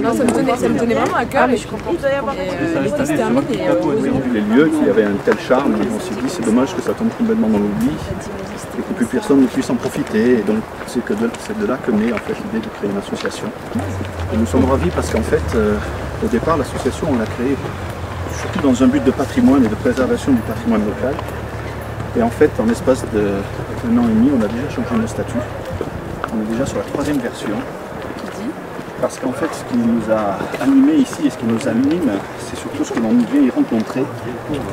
Non, ça me tenait vraiment à cœur et je suis contente. Ça se termine et on a vu les lieux qui avaient un tel charme, on s'est dit c'est dommage que ça tombe complètement dans l'oubli et que plus personne ne puisse en profiter. Et donc c'est de là que naît en fait l'idée de créer une association. Et nous sommes ravis parce qu'en fait, au départ, l'association on l'a créée surtout dans un but de patrimoine et de préservation du patrimoine local. Et en fait, en l'espace d'un an et demi, on a déjà changé nos statuts. On est déjà sur la 3e version. Parce qu'en fait, ce qui nous a animés ici et ce qui nous anime, c'est surtout ce que l'on vient y rencontrer.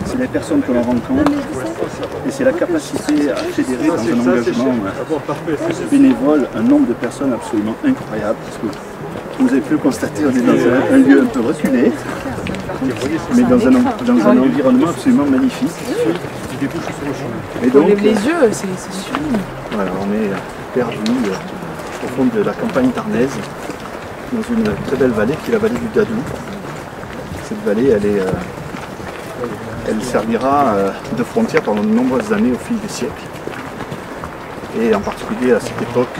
C'est les personnes que l'on rencontre et c'est la capacité à fédérer dans un engagement bénévole un nombre de personnes absolument incroyable. Parce que vous avez pu le constater, on est dans un lieu un peu reculé, mais dans un environnement absolument magnifique. Et donc, on lève les yeux, c'est sublime. Voilà, on est perdu au fond de la campagne tarnaise, dans une très belle vallée qui est la vallée du Dadou. Cette vallée, elle servira de frontière pendant de nombreuses années au fil des siècles. Et en particulier à cette époque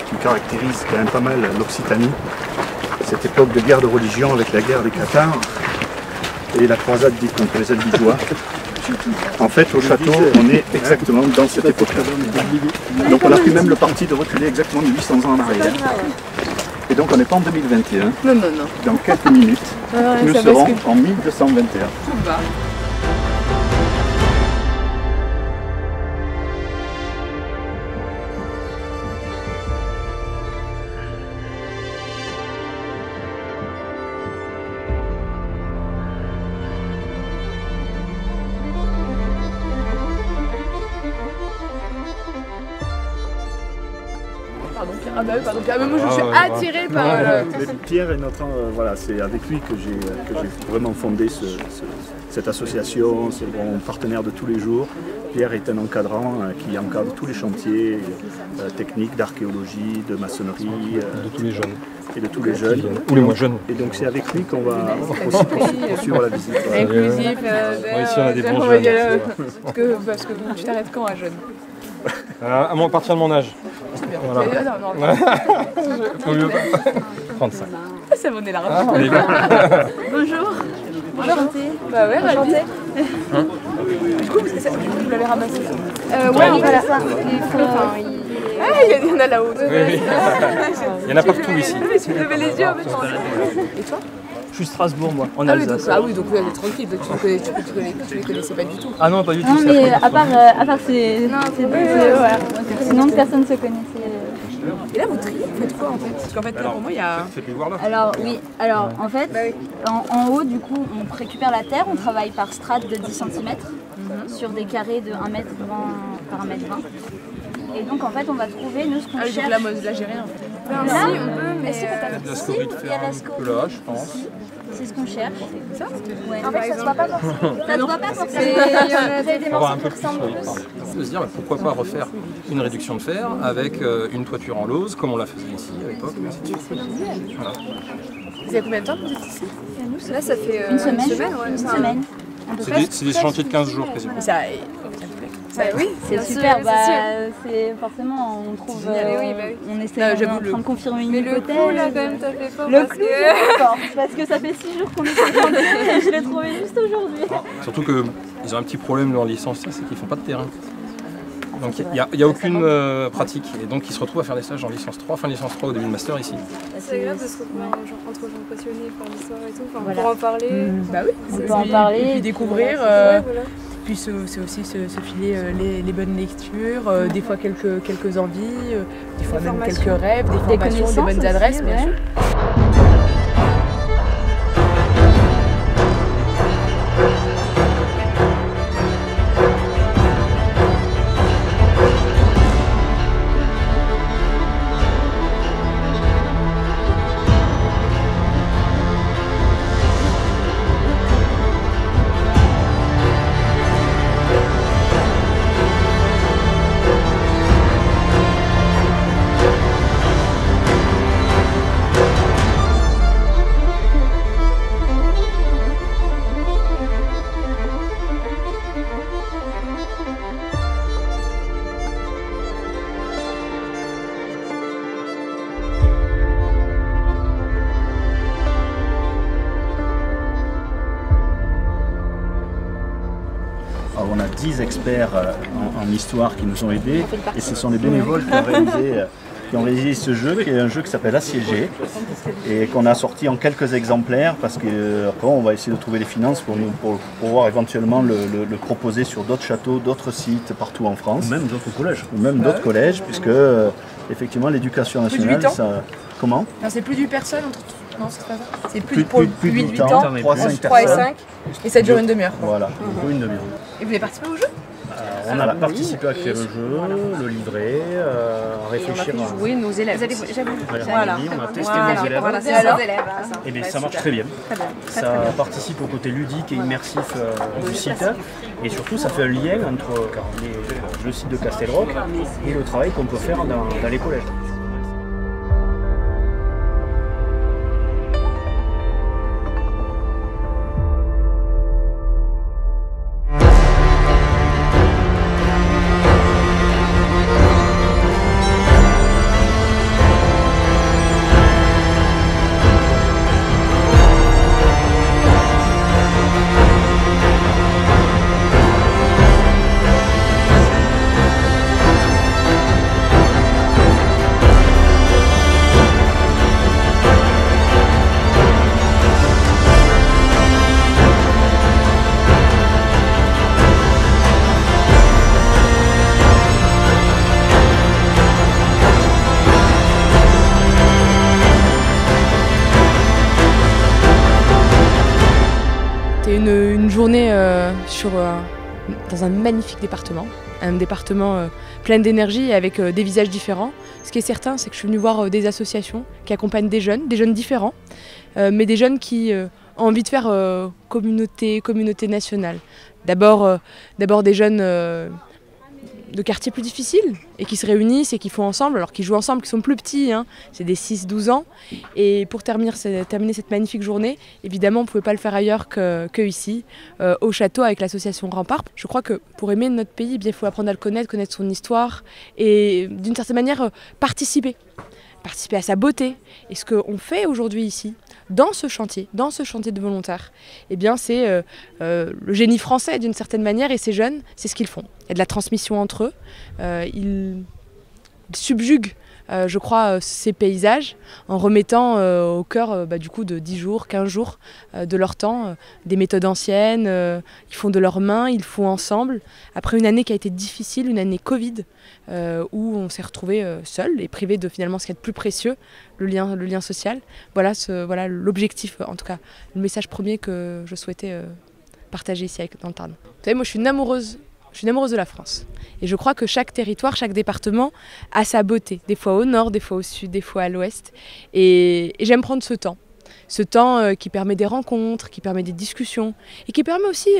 qui caractérise quand même pas mal l'Occitanie, cette époque de guerre de religion avec la guerre des Cathares et la croisade dite contre les Albigeois. En fait, au château, on est exactement dans cette époque-là. Donc on a pris même le parti de reculer exactement de 800 ans en arrière. Et donc on n'est pas en 2021. Non. Dans quelques minutes, nous serons en 1221. Moi je suis attirée par... Pierre est notre... voilà, c'est avec lui que j'ai vraiment fondé cette association, c'est mon partenaire de tous les jours. Pierre est un encadrant qui encadre tous les chantiers techniques d'archéologie, de maçonnerie. De tous les jeunes. Et de tous les jeunes. Ou les moins jeunes. Et donc c'est avec lui qu'on va aussi poursuivre la visite. Inclusif. Ici on a des bons jeunes. Parce que tu t'arrêtes quand à jeune? À partir de mon âge. Voilà. Non. Faut mieux pas. 35. Ça m'en est là. Bonjour. Enchantée. Bah ouais, ravi. Du coup, vous l'avez ramassé ça? Ouais, voilà. Il y en a là-haut. Oui. Il y en a partout ici. Tu levais les yeux en fait. Et toi? Je suis Strasbourg, moi, en donc Alsace. vous êtes tranquille, tu les connaissais pas du tout. Ah non, pas du tout. Non, mais à part c'est... Non, c'est voilà. Sinon, personne ne se connaissait. Et là, vous triez, vous faites quoi en fait? Parce qu'en fait, là, pour moi, il y a... Faites-les voir là. Alors, oui. Alors, en fait, en haut, du coup, on récupère la terre. On travaille par strates de 10 cm sur des carrés de 1,20 m par 1,20 m. Et donc, en fait, on va trouver, nous, ce qu'on cherche... Donc là, j'ai rien en fait. Là, on peut, mais il y a la scorie. Là, je pense. C'est ce qu'on cherche. Ça? Ouais. En fait, ça se voit pas forcément. Ça se voit pas forcément. Vous avez des morceaux qui ressemblent plus. On peut se dire pourquoi pas refaire une réduction de fer avec une toiture en lauze comme on la faisait ici à l'époque. Voilà. Vous avez combien de temps que vous êtes ici? Là, ça fait Une semaine. Une semaine. C'est des chantiers de 15 jours quasiment. Oui, c'est super, c'est forcément, on trouve, on essaie en train de confirmer une hypothèse. Le clou, là, quand même, t'as fait fort. Le clou, c'est fort, parce que ça fait 6 jours qu'on est sur le chantier et je l'ai trouvé juste aujourd'hui. Surtout qu'ils ont un petit problème dans leur licence, c'est qu'ils font pas de terrain. Donc il n'y a aucune pratique, et donc ils se retrouvent à faire des stages en licence 3, fin licence 3 au début de master ici. C'est agréable de se retrouver entre gens passionnés par l'histoire et tout, pour en parler. Bah oui, on peut en parler. Et puis découvrir. Voilà. Puis c'est aussi se filer les bonnes lectures, des fois quelques envies, des fois même quelques rêves, des formations, des bonnes adresses, bien sûr. on a 10 experts en histoire qui nous ont aidés et ce sont les bénévoles qui ont réalisé ce jeu, qui est un jeu qui s'appelle Assiégé et qu'on a sorti en quelques exemplaires parce qu'après on va essayer de trouver les finances pour pouvoir éventuellement le proposer sur d'autres châteaux, d'autres sites partout en France. Ou même d'autres collèges. Ou même d'autres collèges, puisque effectivement l'éducation nationale, ça... Comment? C'est plus d'8 personnes entre... Non, c'est pas ça. C'est plus de 8 ans, 3 et 5. Et ça dure une demi-heure. Voilà, une demi-heure. Et vous avez participé au jeu? On a participé à créer le jeu, le livrer, à réfléchir à... jouer nos élèves. Voilà. On a testé nos élèves. Voilà, c'est nos élèves. Et bien ça marche très bien. Ça participe au côté ludique et immersif du site. Et surtout, ça fait un lien entre le site de Castelrock et le travail qu'on peut faire dans les collèges. Une journée dans un magnifique département, un département plein d'énergie et avec des visages différents. Ce qui est certain, c'est que je suis venue voir des associations qui accompagnent des jeunes différents, mais des jeunes qui ont envie de faire communauté nationale. D'abord des jeunes de quartiers plus difficiles et qui se réunissent et qui font ensemble, alors qu'ils jouent ensemble, qui sont plus petits, hein, c'est des 6-12 ans. Et pour terminer cette magnifique journée, évidemment on ne pouvait pas le faire ailleurs que ici, au château avec l'association Rempart. Je crois que pour aimer notre pays, il faut apprendre à le connaître son histoire et d'une certaine manière participer à sa beauté. Et ce qu'on fait aujourd'hui ici, dans ce chantier de volontaires, eh bien c'est le génie français d'une certaine manière, et ces jeunes, c'est ce qu'ils font. Il y a de la transmission entre eux, ils subjuguent, je crois, ces paysages en remettant au cœur du coup de 10 jours, 15 jours de leur temps, des méthodes anciennes, ils font de leurs mains, ils font ensemble. Après une année qui a été difficile, une année Covid, où on s'est retrouvés seuls et privés de finalement ce qu'il y a de plus précieux, le lien social. Voilà l'objectif, en tout cas, le message premier que je souhaitais partager ici dans le Tarn. Vous savez, moi je suis une amoureuse de la France. Et je crois que chaque territoire, chaque département a sa beauté. Des fois au nord, des fois au sud, des fois à l'ouest. Et j'aime prendre ce temps. Ce temps qui permet des rencontres, qui permet des discussions. Et qui permet aussi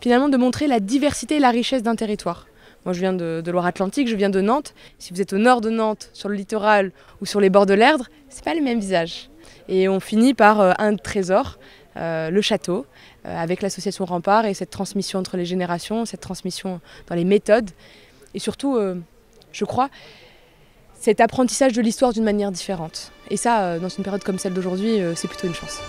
finalement de montrer la diversité et la richesse d'un territoire. Moi je viens de Loire-Atlantique, je viens de Nantes. Si vous êtes au nord de Nantes, sur le littoral ou sur les bords de l'Erdre, c'est pas les mêmes visages. Et on finit par un trésor, le château, avec l'association Rempart et cette transmission entre les générations, cette transmission dans les méthodes. Et surtout, je crois, cet apprentissage de l'histoire d'une manière différente. Et ça, dans une période comme celle d'aujourd'hui, c'est plutôt une chance.